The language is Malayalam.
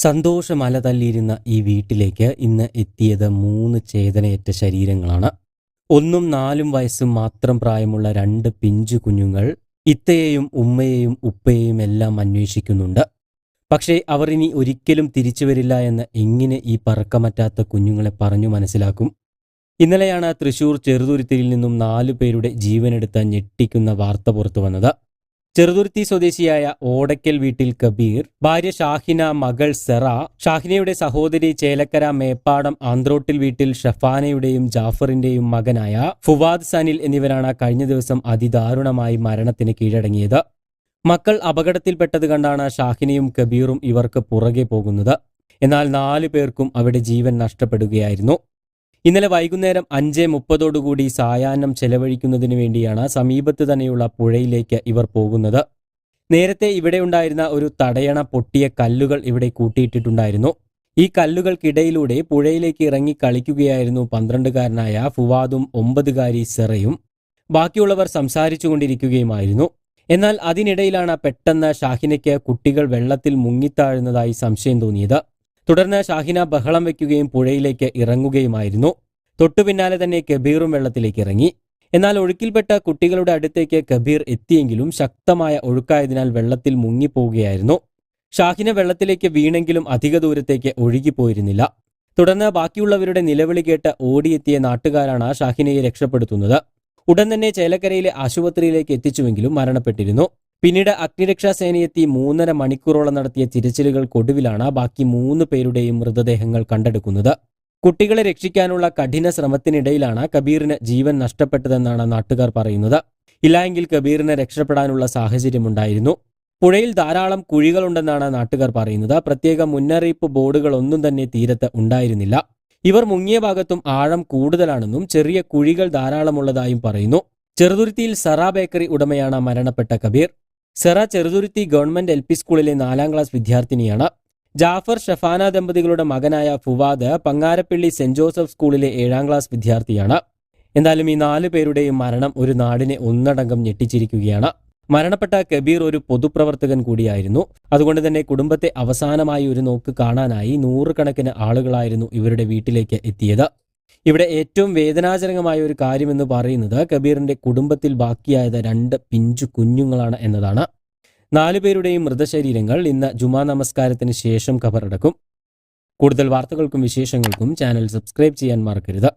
സന്തോഷമല തല്ലിയിരുന്ന ഈ വീട്ടിലേക്ക് ഇന്ന് എത്തിയത് 3 ചേതനയറ്റ ശരീരങ്ങളാണ്. 1ഉം 4ഉം വയസ്സും മാത്രം പ്രായമുള്ള 2 പിഞ്ചു കുഞ്ഞുങ്ങൾ ഇത്തയെയും ഉമ്മയെയും ഉപ്പയെയും എല്ലാം അന്വേഷിക്കുന്നുണ്ട്. പക്ഷേ അവർ ഇനി ഒരിക്കലും തിരിച്ചു വരില്ല എന്ന് എങ്ങനെ ഈ പറക്കമറ്റാത്ത കുഞ്ഞുങ്ങളെ പറഞ്ഞു മനസ്സിലാക്കും? ഇന്നലെയാണ് തൃശൂർ ചെറുതുരുത്തിയിൽ നിന്നും 4 പേരുടെ ജീവനെടുത്ത ഞെട്ടിക്കുന്ന വാർത്ത പുറത്തു വന്നത്. ചെറുതുരുത്തി സ്വദേശിയായ ഓടയ്ക്കൽ വീട്ടിൽ കബീർ, ഭാര്യ ഷാഹിന, മകൾ സെറ, ഷാഹിനയുടെ സഹോദരി ചേലക്കര മേപ്പാടം ആന്ത്രോട്ടിൽ വീട്ടിൽ ഷഫാനയുടെയും ജാഫറിന്റെയും മകനായ ഫുവാദ് സനിൽ എന്നിവരാണ് കഴിഞ്ഞ ദിവസം അതിദാരുണമായി മരണത്തിന് കീഴടങ്ങിയത്. മക്കൾ അപകടത്തിൽപ്പെട്ടത് കണ്ടാണ് ഷാഹിനയും കബീറും ഇവർക്ക് പുറകെ പോകുന്നത്. എന്നാൽ 4 പേർക്കും അവിടെ ജീവൻ നഷ്ടപ്പെടുകയായിരുന്നു. ഇന്നലെ വൈകുന്നേരം 5:30 സായാഹ്നം ചെലവഴിക്കുന്നതിനു വേണ്ടിയാണ് സമീപത്ത് തന്നെയുള്ള പുഴയിലേക്ക് ഇവർ പോകുന്നത്. നേരത്തെ ഇവിടെ ഉണ്ടായിരുന്ന ഒരു തടയണ പൊട്ടിയ കല്ലുകൾ ഇവിടെ കൂട്ടിയിട്ടിട്ടുണ്ടായിരുന്നു. ഈ കല്ലുകൾക്കിടയിലൂടെ പുഴയിലേക്ക് ഇറങ്ങി കളിക്കുകയായിരുന്നു 12കാരനായ ഫുവാദും 9കാരി സെറയും. ബാക്കിയുള്ളവർ സംസാരിച്ചു കൊണ്ടിരിക്കുകയുമായിരുന്നു. എന്നാൽ അതിനിടയിലാണ് പെട്ടെന്ന് ഷാഹിനയ്ക്ക് കുട്ടികൾ വെള്ളത്തിൽ മുങ്ങിത്താഴുന്നതായി സംശയം തോന്നിയത്. തുടർന്ന് ഷാഹിന ബഹളം വയ്ക്കുകയും പുഴയിലേക്ക് ഇറങ്ങുകയുമായിരുന്നു. തൊട്ടു പിന്നാലെ തന്നെ കബീറും വെള്ളത്തിലേക്ക് ഇറങ്ങി. എന്നാൽ ഒഴുക്കിൽപ്പെട്ട കുട്ടികളുടെ അടുത്തേക്ക് കബീർ എത്തിയെങ്കിലും ശക്തമായ ഒഴുക്കായതിനാൽ വെള്ളത്തിൽ മുങ്ങിപ്പോവുകയായിരുന്നു. ഷാഹിന വെള്ളത്തിലേക്ക് വീണെങ്കിലും അധിക ദൂരത്തേക്ക് ഒഴുകിപ്പോയിരുന്നില്ല. തുടർന്ന് ബാക്കിയുള്ളവരുടെ നിലവിളി കേട്ട് ഓടിയെത്തിയ നാട്ടുകാരാണ് ഷാഹിനയെ രക്ഷപ്പെടുത്തുന്നത്. ഉടൻ തന്നെ ചേലക്കരയിലെ ആശുപത്രിയിലേക്ക് എത്തിച്ചുവെങ്കിലും മരണപ്പെട്ടിരുന്നു. പിന്നീട് അഗ്നിരക്ഷാസേനയെത്തി 3.5 മണിക്കൂറോളം നടത്തിയ തിരച്ചിലുകൾക്കൊടുവിലാണ് ബാക്കി 3 പേരുടെയും മൃതദേഹങ്ങൾ കണ്ടെടുക്കുന്നത്. കുട്ടികളെ രക്ഷിക്കാനുള്ള കഠിന ശ്രമത്തിനിടയിലാണ് കബീറിന് ജീവൻ നഷ്ടപ്പെട്ടതെന്നാണ് നാട്ടുകാർ പറയുന്നത്. ഇല്ലായെങ്കിൽ കബീറിന് രക്ഷപ്പെടാനുള്ള സാഹചര്യമുണ്ടായിരുന്നു. പുഴയിൽ ധാരാളം കുഴികളുണ്ടെന്നാണ് നാട്ടുകാർ പറയുന്നത്. പ്രത്യേക മുന്നറിയിപ്പ് ബോർഡുകളൊന്നും തന്നെ തീരത്ത് ഉണ്ടായിരുന്നില്ല. ഇവർ മുങ്ങിയ ഭാഗത്തും ആഴം കൂടുതലാണെന്നും ചെറിയ കുഴികൾ ധാരാളമുള്ളതായും പറയുന്നു. ചെറുതുരുത്തിയിൽ സെറ ബേക്കറി ഉടമയാണ് മരണപ്പെട്ട കബീർ. സെറ ചെറുതുരുത്തി ഗവൺമെന്റ് LP സ്കൂളിലെ 4ാം ക്ലാസ് വിദ്യാർത്ഥിനിയാണ്. ജാഫർ ഷഫാന ദമ്പതികളുടെ മകനായ ഫുവാദ് പങ്ങാരപ്പള്ളി സെന്റ് ജോസഫ് സ്കൂളിലെ 7ാം ക്ലാസ് വിദ്യാർത്ഥിയാണ്. എന്തായാലും ഈ 4 പേരുടെയും മരണം ഒരു നാടിനെ ഒന്നടങ്കം ഞെട്ടിച്ചിരിക്കുകയാണ്. മരണപ്പെട്ട കബീർ ഒരു പൊതുപ്രവർത്തകൻ കൂടിയായിരുന്നു. അതുകൊണ്ട് തന്നെ കുടുംബത്തെ അവസാനമായി ഒരു നോക്ക് കാണാനായി 100 കണക്കിന് ആളുകളായിരുന്നു ഇവരുടെ വീട്ടിലേക്ക് എത്തിയത്. ഇവിടെ ഏറ്റവും വേദനാജനകമായ ഒരു കാര്യമെന്ന് പറയുന്നത് കബീറിന്റെ കുടുംബത്തിൽ ബാക്കിയായത് 2 പിഞ്ചു കുഞ്ഞുങ്ങളാണ് എന്നതാണ്. 4 പേരുടെയും മൃതശരീരങ്ങൾ ഇന്ന് ജുമാ നമസ്കാരത്തിന് ശേഷം ഖബറടക്കും. കൂടുതൽ വാർത്തകൾക്കും വിശേഷങ്ങൾക്കും ചാനൽ സബ്സ്ക്രൈബ് ചെയ്യാൻ മറക്കരുത്.